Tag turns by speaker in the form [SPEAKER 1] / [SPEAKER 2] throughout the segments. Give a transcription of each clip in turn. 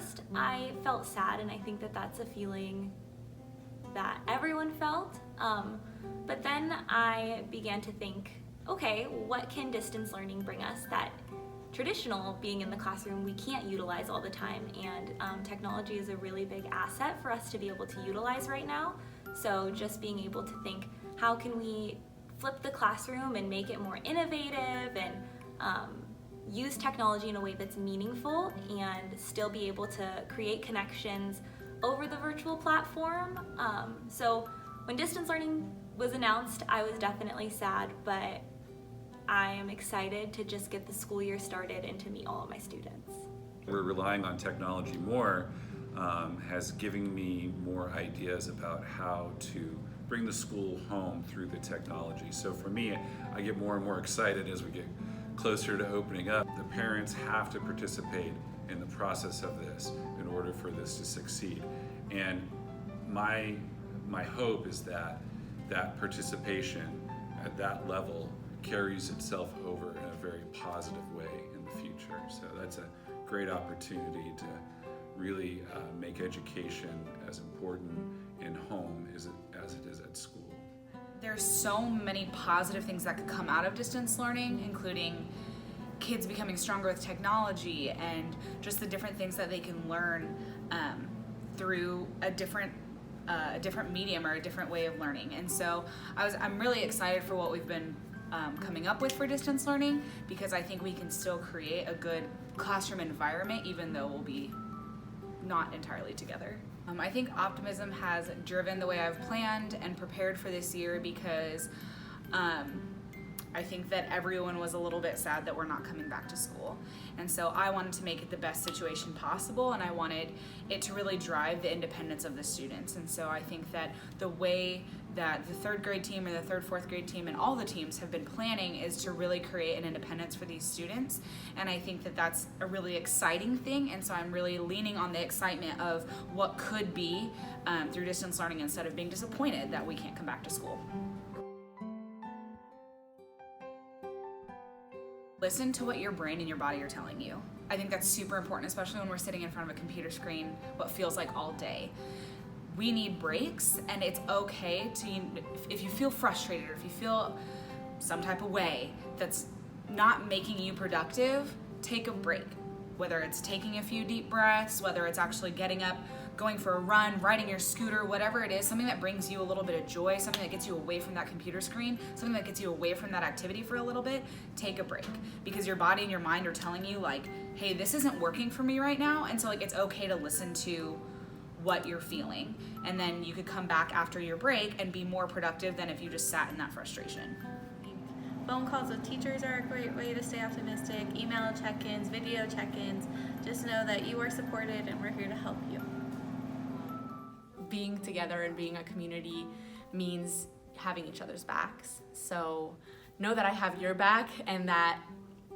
[SPEAKER 1] first, I felt sad, and I think that that's a feeling that everyone felt. But then I began to think, okay, what can distance learning bring us that traditional being in the classroom we can't utilize all the time? And technology is a really big asset for us to be able to utilize right now. So just being able to think, how can we flip the classroom and make it more innovative and use technology in a way that's meaningful and still be able to create connections over the virtual platform. So when distance learning was announced, I was definitely sad, but I am excited to just get the school year started and to meet all of my students.
[SPEAKER 2] We're relying on technology more has given me more ideas about how to bring the school home through the technology. So for me, I get more and more excited as we get closer to opening up. The parents have to participate in the process of this in order for this to succeed. And my hope is that that participation at that level carries itself over in a very positive way in the future. So that's a great opportunity to really make education as important in home as it is at school.
[SPEAKER 3] There's so many positive things that could come out of distance learning, including kids becoming stronger with technology and just the different things that they can learn through a different medium or a different way of learning. And so I'm really excited for what we've been coming up with for distance learning, because I think we can still create a good classroom environment even though we'll be not entirely together. I think Optimism has driven the way I've planned and prepared for this year, because I think that everyone was a little bit sad that we're not coming back to school. And so I wanted to make it the best situation possible, and I wanted it to really drive the independence of the students. And so I think that the way that the third grade team or the third, fourth grade team and all the teams have been planning is to really create an independence for these students. And I think that that's a really exciting thing. And so I'm really leaning on the excitement of what could be through distance learning, instead of being disappointed that we can't come back to school. Listen to what your brain and your body are telling you. I think that's super important, especially when we're sitting in front of a computer screen what feels like all day. We need breaks, and it's okay to, if you feel frustrated or if you feel some type of way that's not making you productive, take a break. Whether it's taking a few deep breaths, whether it's actually getting up, going for a run, riding your scooter, whatever it is, something that brings you a little bit of joy, something that gets you away from that computer screen, something that gets you away from that activity for a little bit, take a break. Because your body and your mind are telling you like, hey, this isn't working for me right now. And so like it's okay to listen to what you're feeling. And then you could come back after your break and be more productive than if you just sat in that frustration.
[SPEAKER 4] Phone calls with teachers are a great way to stay optimistic. Email check-ins, video check-ins. Just know that you are supported and we're here to help you.
[SPEAKER 5] Being together and being a community means having each other's backs. So know that I have your back, and that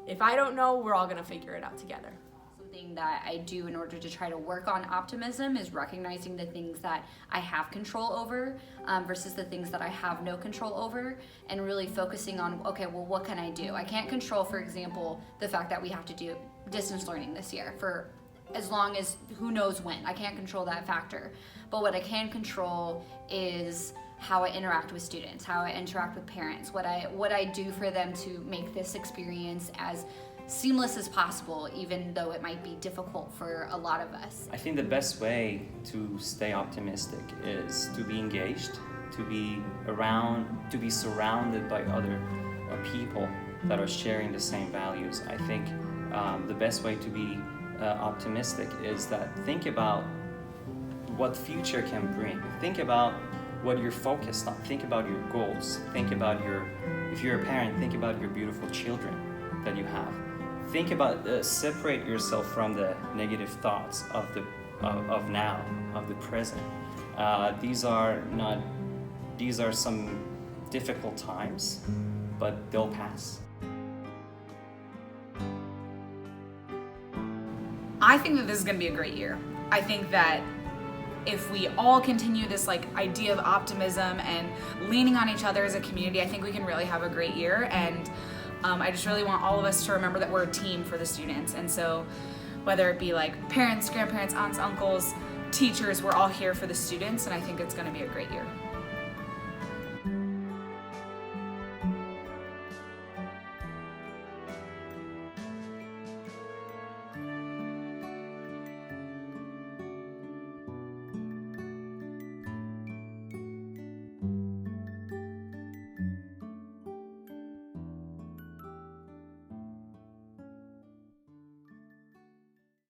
[SPEAKER 5] if I don't know, we're all gonna figure it out together.
[SPEAKER 6] Something that I do in order to try to work on optimism is recognizing the things that I have control over versus the things that I have no control over, and really focusing on, okay, well, what can I do? I can't control, for example, the fact that we have to do distance learning this year for as long as who knows when. I can't control that factor. But what I can control is how I interact with students, how I interact with parents, what I do for them to make this experience as seamless as possible, even though it might be difficult for a lot of us.
[SPEAKER 7] I think the best way to stay optimistic is to be engaged, to be surrounded by other people that are sharing the same values. I think the best way to be optimistic is that think about what future can bring. Think about what you're focused on. Think about your goals. Think about if you're a parent, think about your beautiful children that you have. Think about, separate yourself from the negative thoughts of now, of the present. These are some difficult times, but they'll pass.
[SPEAKER 3] I think that this is gonna be a great year. I think that if we all continue this idea of optimism and leaning on each other as a community, I think we can really have a great year. And I just really want all of us to remember that we're a team for the students. And so whether it be like parents, grandparents, aunts, uncles, teachers, we're all here for the students, and I think it's going to be a great year.